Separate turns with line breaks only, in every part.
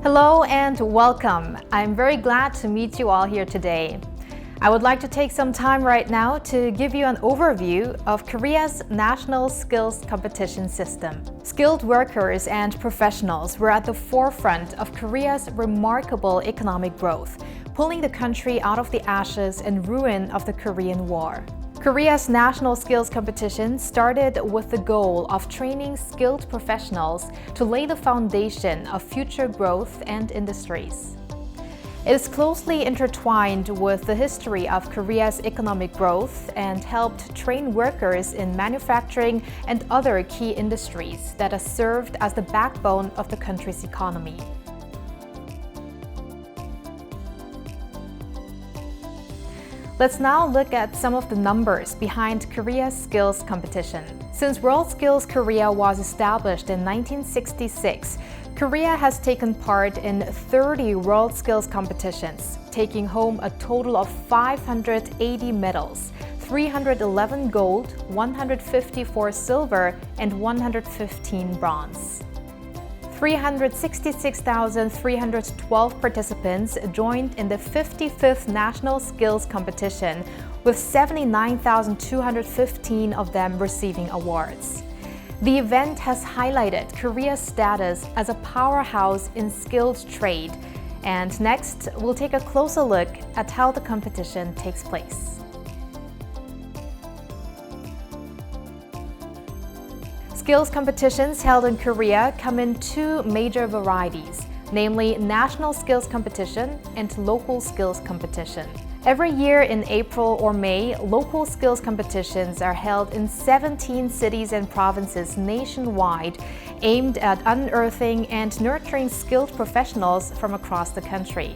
Hello and welcome. I'm very glad to meet you all here today. I would like to take some time right now to give you an overview of Korea's national skills competition system. Skilled workers and professionals were at the forefront of Korea's remarkable economic growth, pulling the country out of the ashes and ruin of the Korean War. Korea's national skills competition started with the goal of training skilled professionals to lay the foundation of future growth and industries. It is closely intertwined with the history of Korea's economic growth and helped train workers in manufacturing and other key industries that have served as the backbone of the country's economy. Let's now look at some of the numbers behind Korea's skills competition. Since WorldSkills Korea was established in 1966, Korea has taken part in 30 WorldSkills competitions, taking home a total of 580 medals, 311 gold, 154 silver, and 115 bronze. 366,312 participants joined in the 55th National Skills Competition, with 79,215 of them receiving awards. The event has highlighted Korea's status as a powerhouse in skilled trade. And next, we'll take a closer look at how the competition takes place. Skills competitions held in Korea come in two major varieties, namely National Skills Competition and Local Skills Competition. Every year in April or May, local skills competitions are held in 17 cities and provinces nationwide, aimed at unearthing and nurturing skilled professionals from across the country.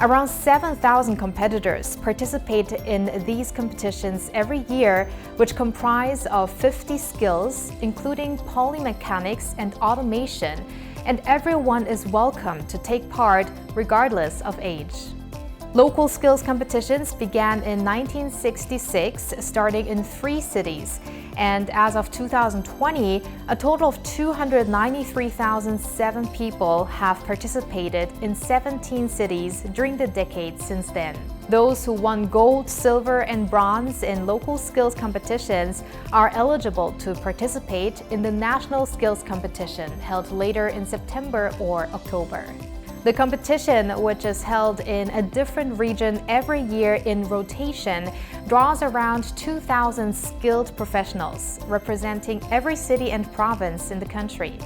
Around 7,000 competitors participate in these competitions every year, which comprise of 50 skills, including polymechanics and automation, and everyone is welcome to take part regardless of age. Local skills competitions began in 1966, starting in 3 cities, and as of 2020, a total of 293,007 people have participated in 17 cities during the decade since then. Those who won gold, silver, and bronze in local skills competitions are eligible to participate in the National Skills Competition held later in September or October. The competition, which is held in a different region every year in rotation, draws around 2,000 skilled professionals, representing every city and province in the country.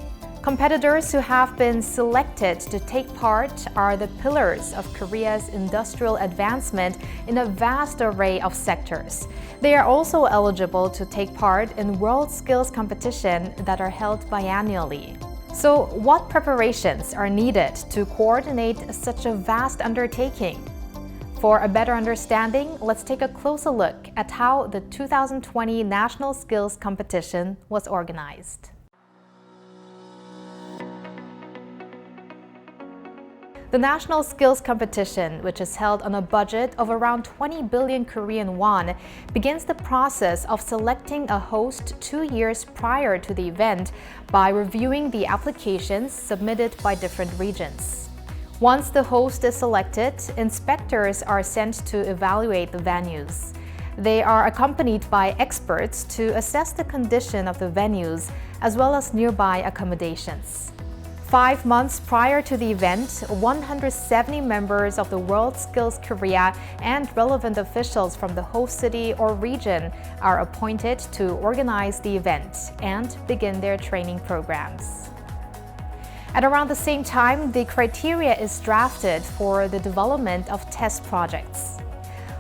Competitors who have been selected to take part are the pillars of Korea's industrial advancement in a vast array of sectors. They are also eligible to take part in WorldSkills competition that are held biannually. So, what preparations are needed to coordinate such a vast undertaking? For a better understanding, let's take a closer look at how the 2020 National Skills Competition was organized. The National Skills Competition, which is held on a budget of around 20 billion Korean won, begins the process of selecting a host 2 years prior to the event by reviewing the applications submitted by different regions. Once the host is selected, inspectors are sent to evaluate the venues. They are accompanied by experts to assess the condition of the venues as well as nearby accommodations. 5 months prior to the event, 170 members of the WorldSkills Korea and relevant officials from the host city or region are appointed to organize the event and begin their training programs. At around the same time, the criteria is drafted for the development of test projects.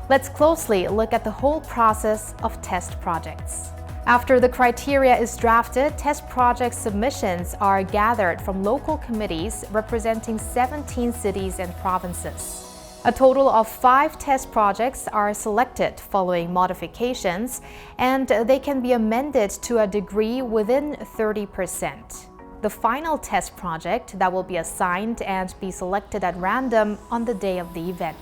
Let's closely look at the whole process of test projects. After the criteria is drafted, test project submissions are gathered from local committees representing 17 cities and provinces. A total of 5 test projects are selected following modifications, and they can be amended to a degree within 30%. The final test project that will be assigned and be selected at random on the day of the event.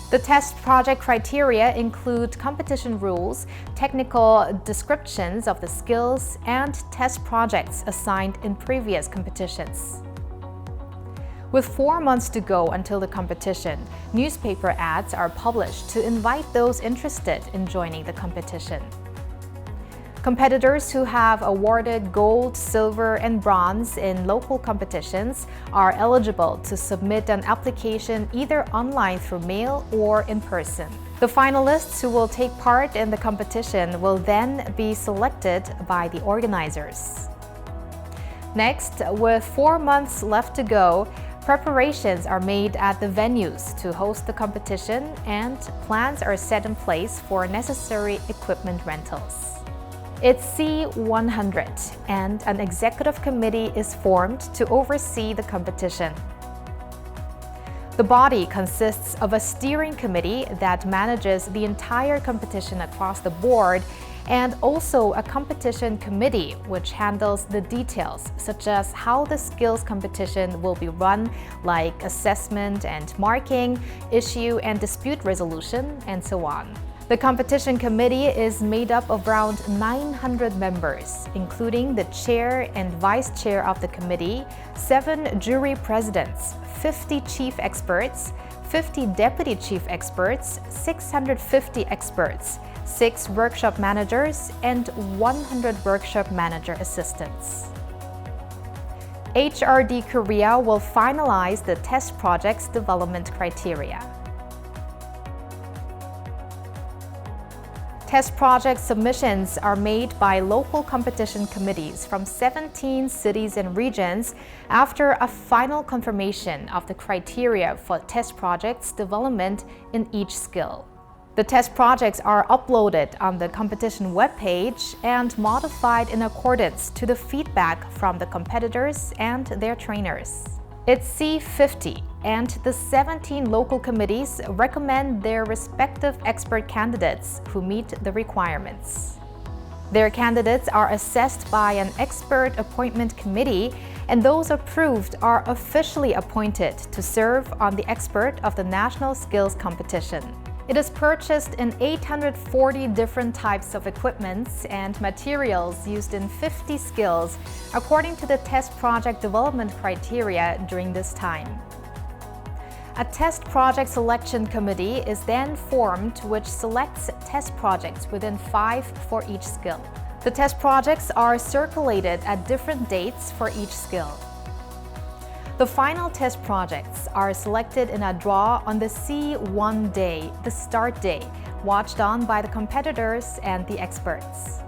The test project criteria include competition rules, technical descriptions of the skills, and test projects assigned in previous competitions. With 4 months to go until the competition, newspaper ads are published to invite those interested in joining the competition. Competitors who have awarded gold, silver, and bronze in local competitions are eligible to submit an application either online through mail or in person. The finalists who will take part in the competition will then be selected by the organizers. Next, with 4 months left to go, preparations are made at the venues to host the competition and plans are set in place for necessary equipment rentals. It's C100 and an executive committee is formed to oversee the competition. The body consists of a steering committee that manages the entire competition across the board and also a competition committee which handles the details such as how the skills competition will be run, like assessment and marking, issue and dispute resolution, and so on. The competition committee is made up of around 900 members, including the chair and vice chair of the committee, 7 jury presidents, 50 chief experts, 50 deputy chief experts, 650 experts, 6 workshop managers, and 100 workshop manager assistants. HRD Korea will finalize the test project's development criteria. Test project submissions are made by local competition committees from 17 cities and regions after a final confirmation of the criteria for test projects development in each skill. The test projects are uploaded on the competition webpage and modified in accordance to the feedback from the competitors and their trainers. It's C50, and the 17 local committees recommend their respective expert candidates who meet the requirements. Their candidates are assessed by an expert appointment committee, and those approved are officially appointed to serve on the expert of the National Skills Competition. It is purchased in 840 different types of equipments and materials used in 50 skills according to the test project development criteria during this time. A test project selection committee is then formed which selects test projects within 5 for each skill. The test projects are circulated at different dates for each skill. The final test projects are selected in a draw on the C1 day, the start day, watched on by the competitors and the experts.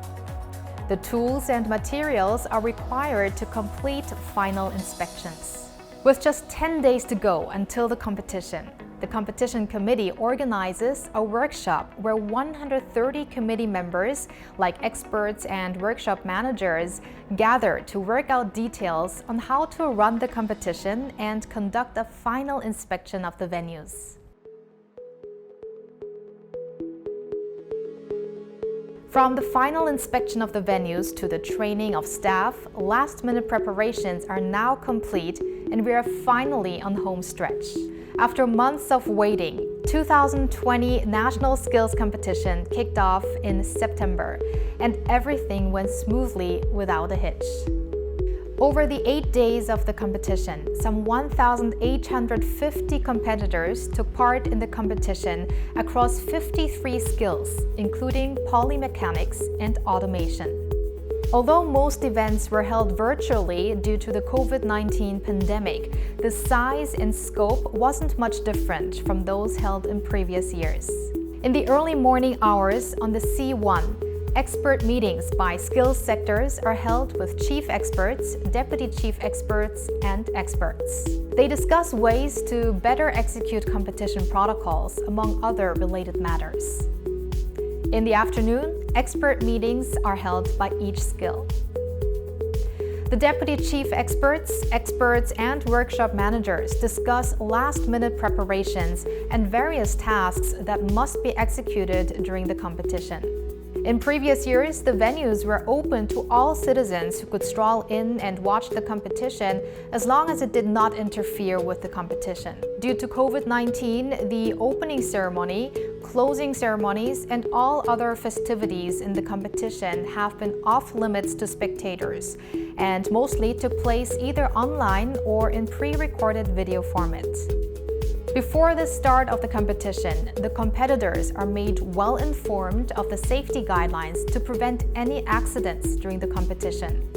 The tools and materials are required to complete final inspections. With just 10 days to go until the competition committee organizes a workshop where 130 committee members, like experts and workshop managers, gather to work out details on how to run the competition and conduct a final inspection of the venues. From the final inspection of the venues to the training of staff, last-minute preparations are now complete and we are finally on home stretch. After months of waiting, 2020 National Skills Competition kicked off in September, and everything went smoothly without a hitch. Over the 8 days of the competition, some 1,850 competitors took part in the competition across 53 skills, including polymechanics and automation. Although most events were held virtually due to the COVID-19 pandemic, the size and scope wasn't much different from those held in previous years. In the early morning hours on the C1, expert meetings by skills sectors are held with chief experts, deputy chief experts, and experts. They discuss ways to better execute competition protocols, among other related matters. In the afternoon, expert meetings are held by each skill. The deputy chief experts, and workshop managers discuss last-minute preparations and various tasks that must be executed during the competition. In previous years, the venues were open to all citizens who could stroll in and watch the competition as long as it did not interfere with the competition. Due to COVID-19, the opening ceremony, closing ceremonies, and all other festivities in the competition have been off limits to spectators and mostly took place either online or in pre-recorded video format. Before the start of the competition, the competitors are made well informed of the safety guidelines to prevent any accidents during the competition.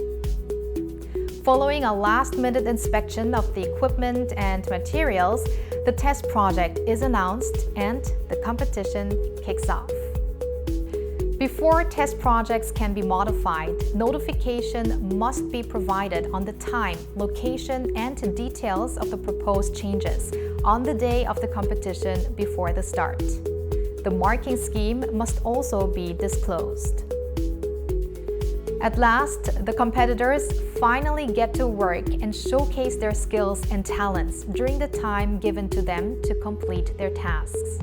Following a last-minute inspection of the equipment and materials, the test project is announced and the competition kicks off. Before test projects can be modified, notification must be provided on the time, location, and details of the proposed changes on the day of the competition before the start. The marking scheme must also be disclosed. At last, the competitors finally get to work and showcase their skills and talents during the time given to them to complete their tasks.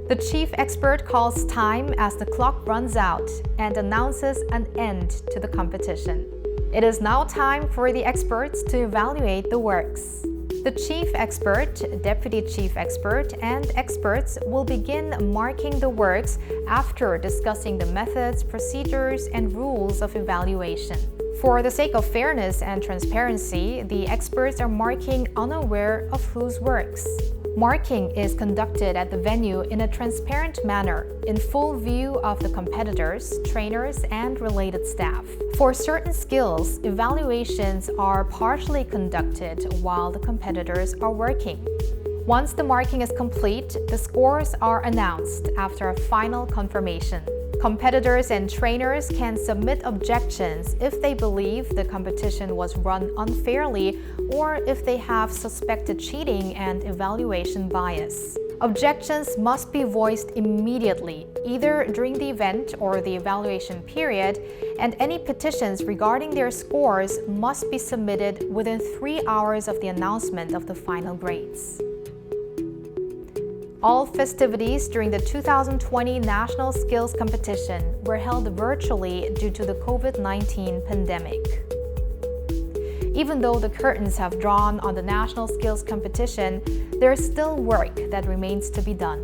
The chief expert calls time as the clock runs out and announces an end to the competition. It is now time for the experts to evaluate the works. The chief expert, deputy chief expert, and experts will begin marking the works after discussing the methods, procedures, and rules of evaluation. For the sake of fairness and transparency, the experts are marking unaware of whose works. Marking is conducted at the venue in a transparent manner, in full view of the competitors, trainers, and related staff. For certain skills, evaluations are partially conducted while the competitors are working. Once the marking is complete, the scores are announced after a final confirmation. Competitors and trainers can submit objections if they believe the competition was run unfairly or if they have suspected cheating and evaluation bias. Objections must be voiced immediately, either during the event or the evaluation period, and any petitions regarding their scores must be submitted within 3 hours of the announcement of the final grades. All festivities during the 2020 National Skills Competition were held virtually due to the COVID-19 pandemic. Even though the curtains have drawn on the National Skills Competition, there is still work that remains to be done.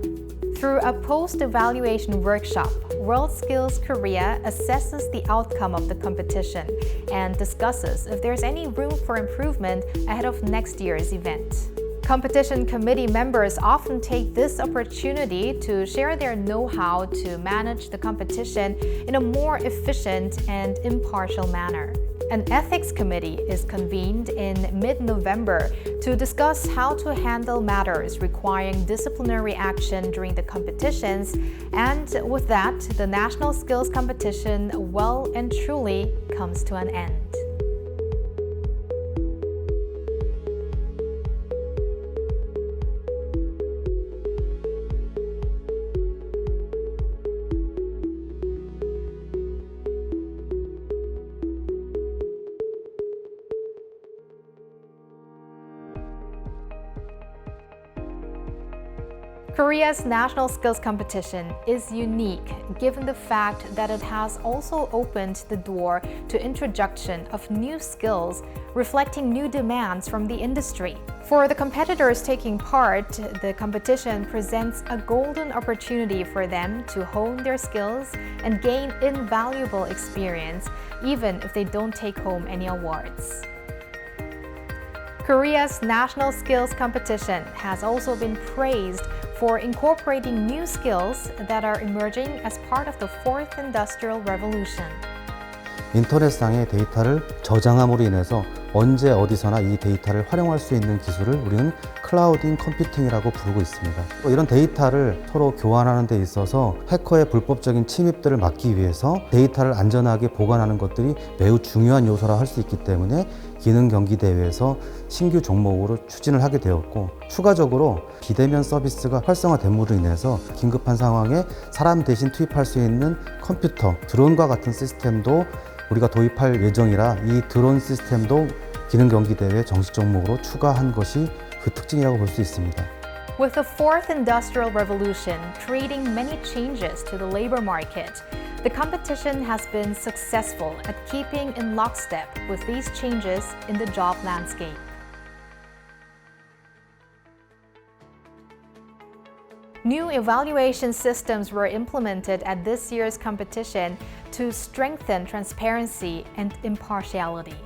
Through a post-evaluation workshop, WorldSkills Korea assesses the outcome of the competition and discusses if there's any room for improvement ahead of next year's event. Competition committee members often take this opportunity to share their know-how to manage the competition in a more efficient and impartial manner. An ethics committee is convened in mid-November to discuss how to handle matters requiring disciplinary action during the competitions, and with that, the National Skills Competition well and truly comes to an end. Korea's National Skills Competition is unique given the fact that it has also opened the door to introduction of new skills reflecting new demands from the industry. For the competitors taking part, the competition presents a golden opportunity for them to hone their skills and gain invaluable experience, even if they don't take home any awards. Korea's National Skills Competition has also been praised for incorporating new skills that are emerging as part of the Fourth Industrial Revolution.
인터넷상의 데이터를 저장함으로 인해서 언제 어디서나 이 데이터를 활용할 수 있는 기술을 우리는 클라우딩 컴퓨팅이라고 부르고 있습니다. 이런 데이터를 서로 교환하는 데 있어서 해커의 불법적인 침입들을 막기 위해서 데이터를 안전하게 보관하는 것들이 매우 중요한 요소라 할 수 있기 때문에 기능 경기 대회에서 신규 종목으로 추진을 하게 되었고, 추가적으로 비대면 서비스가 활성화됨으로 인해서 긴급한 상황에 사람 대신 투입할 수 있는 컴퓨터, 드론과 같은 시스템도 우리가 도입할 예정이라 이 드론 시스템도 기능 경기 대회 정식 종목으로 추가한 것이 그 특징이라고 볼 수 있습니다.
With the Fourth Industrial Revolution creating many changes to the labor market, The competition has been successful at keeping in lockstep with these changes in the job landscape. New evaluation systems were implemented at this year's competition to strengthen transparency and impartiality.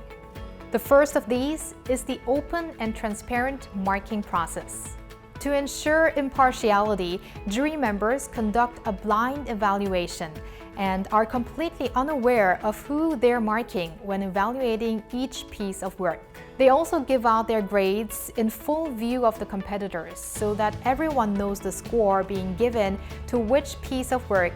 The first of these is the open and transparent marking process. To ensure impartiality, jury members conduct a blind evaluation and are completely unaware of who they're marking when evaluating each piece of work. They also give out their grades in full view of the competitors so that everyone knows the score being given to which piece of work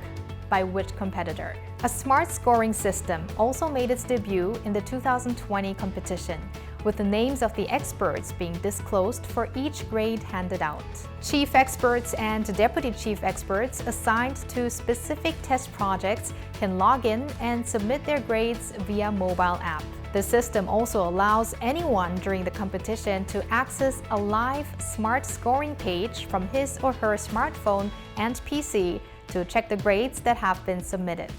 by which competitor. A smart scoring system also made its debut in the 2020 competition, with the names of the experts being disclosed for each grade handed out. Chief experts and deputy chief experts assigned to specific test projects can log in and submit their grades via mobile app. The system also allows anyone during the competition to access a live smart scoring page from his or her smartphone and PC to check the grades that have been submitted.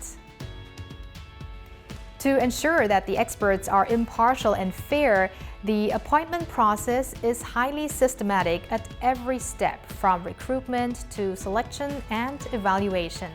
To ensure that the experts are impartial and fair, the appointment process is highly systematic at every step, from recruitment to selection and evaluation.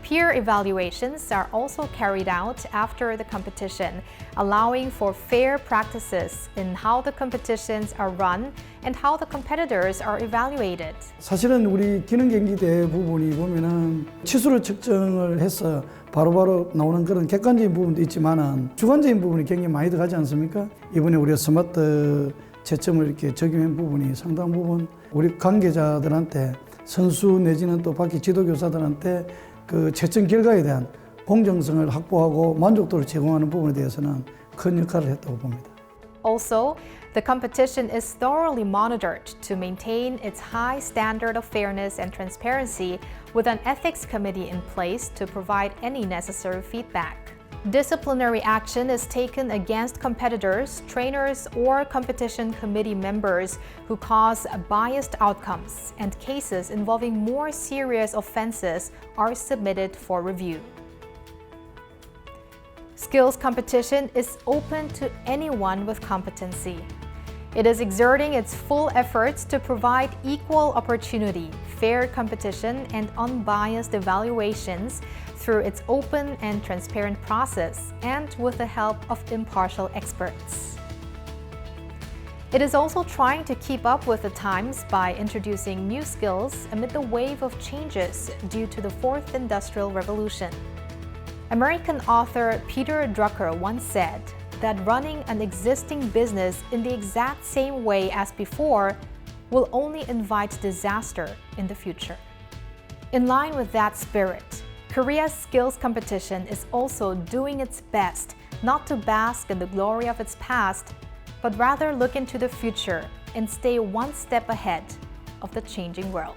Peer evaluations are also carried out after the competition, allowing for fair practices in how the competitions are run and how the competitors are evaluated.
사실은 우리 기능 경기 대부분이 보면은 치수를 측정을 해서 바로바로 나오는 그런 객관적인 부분도 있지만은 주관적인 부분이 굉장히 많이 들어가지 않습니까? 이번에 우리가 스마트 채점을 이렇게 적용한 부분이 상당 부분 우리 관계자들한테 선수 내지는 또 밖에 지도교사들한테 그 채점 결과에 대한 공정성을 확보하고 만족도를 제공하는 부분에 대해서는 큰 역할을 했다고 봅니다.
Also, the competition is thoroughly monitored to maintain its high standard of fairness and transparency, with an ethics committee in place to provide any necessary feedback. Disciplinary action is taken against competitors, trainers, or competition committee members who cause biased outcomes, and cases involving more serious offenses are submitted for review. Skills competition is open to anyone with competency. It is exerting its full efforts to provide equal opportunity, fair competition, and unbiased evaluations through its open and transparent process and with the help of impartial experts. It is also trying to keep up with the times by introducing new skills amid the wave of changes due to the Fourth Industrial Revolution. American author Peter Drucker once said that running an existing business in the exact same way as before will only invite disaster in the future. In line with that spirit, Korea's skills competition is also doing its best not to bask in the glory of its past, but rather look into the future and stay one step ahead of the changing world.